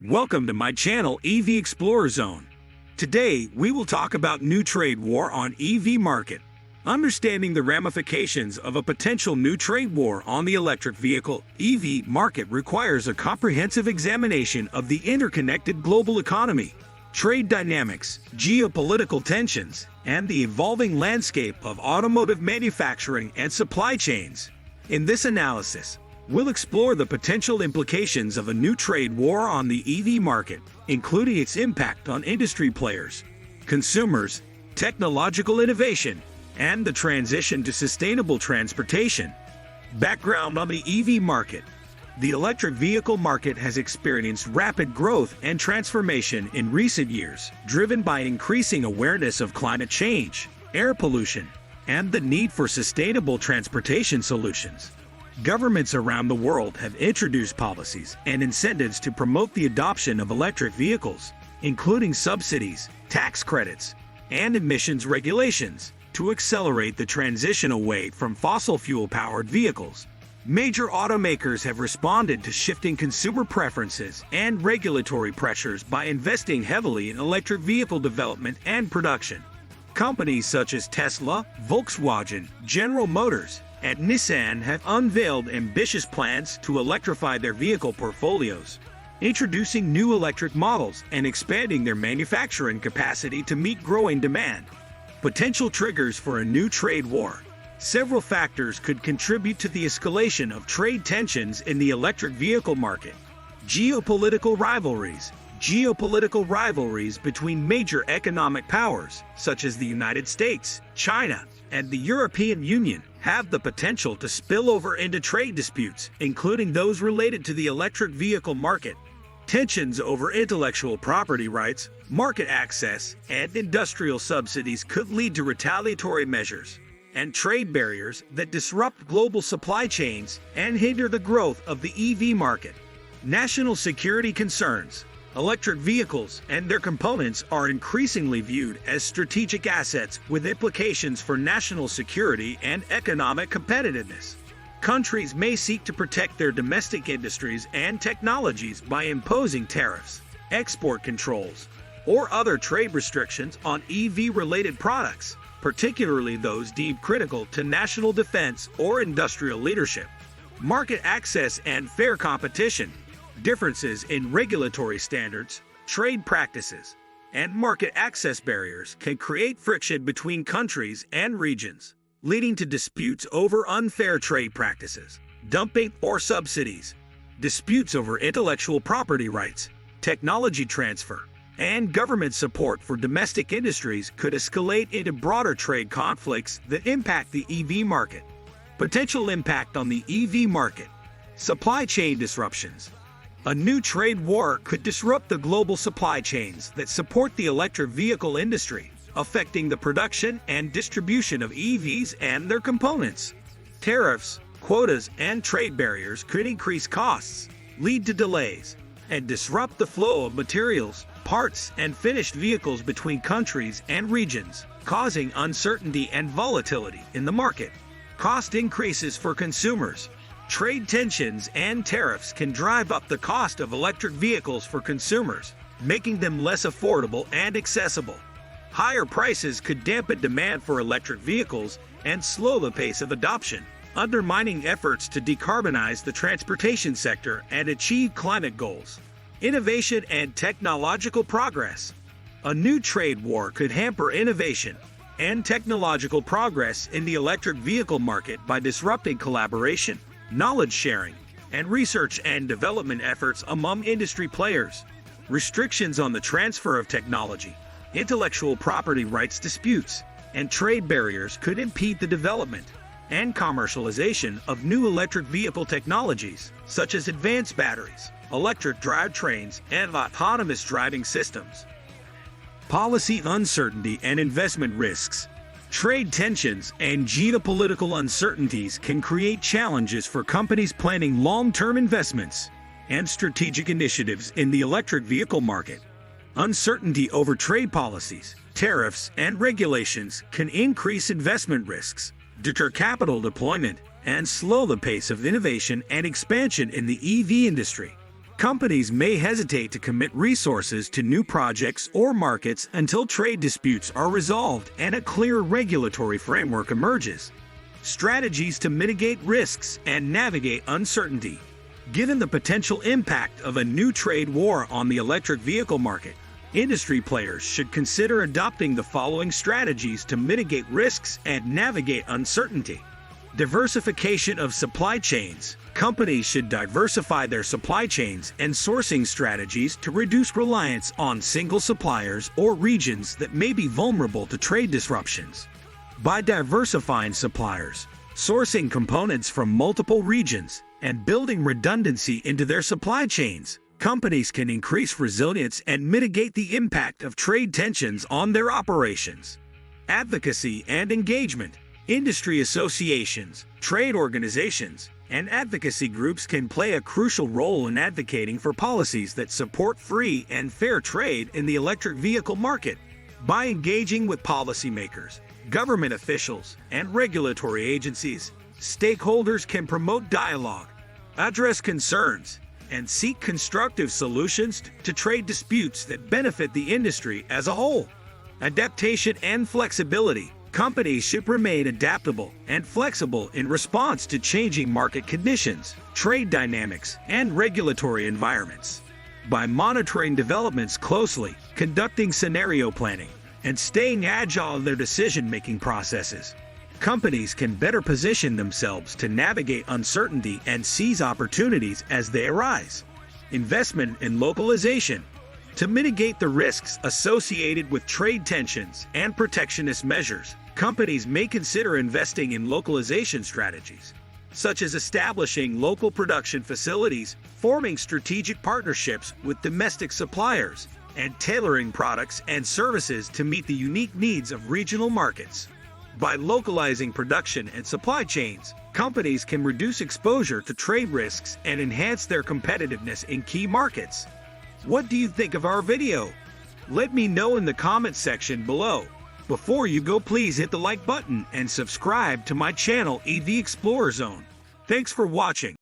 Welcome to my channel EV Explorer Zone. Today, we will talk about new trade war on EV market. Understanding the ramifications of a potential new trade war on the electric vehicle EV market requires a comprehensive examination of the interconnected global economy, trade dynamics, geopolitical tensions, and the evolving landscape of automotive manufacturing and supply chains. In this analysis, we'll explore the potential implications of a new trade war on the EV market, including its impact on industry players, consumers, technological innovation, and the transition to sustainable transportation. Background on the EV market. The electric vehicle market has experienced rapid growth and transformation in recent years, driven by increasing awareness of climate change, air pollution, and the need for sustainable transportation solutions. Governments around the world have introduced policies and incentives to promote the adoption of electric vehicles, including subsidies, tax credits, and emissions regulations, to accelerate the transition away from fossil fuel-powered vehicles. Major automakers have responded to shifting consumer preferences and regulatory pressures by investing heavily in electric vehicle development and production. Companies such as Tesla, Volkswagen, General Motors, and Nissan have unveiled ambitious plans to electrify their vehicle portfolios, introducing new electric models and expanding their manufacturing capacity to meet growing demand. Potential triggers for a new trade war. Several factors could contribute to the escalation of trade tensions in the electric vehicle market. Geopolitical rivalries. Geopolitical rivalries between major economic powers, such as the United States, China, and the European Union, have the potential to spill over into trade disputes, including those related to the electric vehicle market. Tensions over intellectual property rights, market access, and industrial subsidies could lead to retaliatory measures and trade barriers that disrupt global supply chains and hinder the growth of the EV market. National security concerns. Electric vehicles and their components are increasingly viewed as strategic assets with implications for national security and economic competitiveness. Countries may seek to protect their domestic industries and technologies by imposing tariffs, export controls, or other trade restrictions on EV-related products, particularly those deemed critical to national defense or industrial leadership. Market access and fair competition. Differences in regulatory standards, trade practices, and market access barriers can create friction between countries and regions, leading to disputes over unfair trade practices, dumping or subsidies. Disputes over intellectual property rights, technology transfer, and government support for domestic industries could escalate into broader trade conflicts that impact the EV market. Potential impact on the EV market. Supply chain disruptions. A new trade war could disrupt the global supply chains that support the electric vehicle industry, affecting the production and distribution of EVs and their components. Tariffs, quotas, and trade barriers could increase costs, lead to delays, and disrupt the flow of materials, parts, and finished vehicles between countries and regions, causing uncertainty and volatility in the market. Cost increases for consumers. Trade tensions and tariffs can drive up the cost of electric vehicles for consumers, making them less affordable and accessible. Higher prices could dampen demand for electric vehicles and slow the pace of adoption, undermining efforts to decarbonize the transportation sector and achieve climate goals. Innovation and technological progress. A new trade war could hamper innovation and technological progress in the electric vehicle market by disrupting collaboration, knowledge sharing, and research and development efforts among industry players. Restrictions on the transfer of technology, intellectual property rights disputes, and trade barriers could impede the development and commercialization of new electric vehicle technologies, such as advanced batteries, electric drivetrains, and autonomous driving systems. Policy uncertainty and investment risks. Trade tensions and geopolitical uncertainties can create challenges for companies planning long-term investments and strategic initiatives in the electric vehicle market. Uncertainty over trade policies, tariffs, and regulations can increase investment risks, deter capital deployment, and slow the pace of innovation and expansion in the EV industry. Companies may hesitate to commit resources to new projects or markets until trade disputes are resolved and a clear regulatory framework emerges. Strategies to mitigate risks and navigate uncertainty. Given the potential impact of a new trade war on the electric vehicle market, industry players should consider adopting the following strategies to mitigate risks and navigate uncertainty. Diversification of supply chains. Companies should diversify their supply chains and sourcing strategies to reduce reliance on single suppliers or regions that may be vulnerable to trade disruptions. By diversifying suppliers, sourcing components from multiple regions, and building redundancy into their supply chains, companies can increase resilience and mitigate the impact of trade tensions on their operations. Advocacy and engagement. Industry associations, trade organizations, and advocacy groups can play a crucial role in advocating for policies that support free and fair trade in the electric vehicle market. By engaging with policymakers, government officials, and regulatory agencies, stakeholders can promote dialogue, address concerns, and seek constructive solutions to trade disputes that benefit the industry as a whole. Adaptation and flexibility. Companies should remain adaptable and flexible in response to changing market conditions, trade dynamics, and regulatory environments. By monitoring developments closely, conducting scenario planning, and staying agile in their decision-making processes, companies can better position themselves to navigate uncertainty and seize opportunities as they arise. Investment in localization. To mitigate the risks associated with trade tensions and protectionist measures, companies may consider investing in localization strategies, such as establishing local production facilities, forming strategic partnerships with domestic suppliers, and tailoring products and services to meet the unique needs of regional markets. By localizing production and supply chains, companies can reduce exposure to trade risks and enhance their competitiveness in key markets. What do you think of our video? Let me know in the comments section below. Before you go, please hit the like button and subscribe to my channel EV Explorer Zone. Thanks for watching.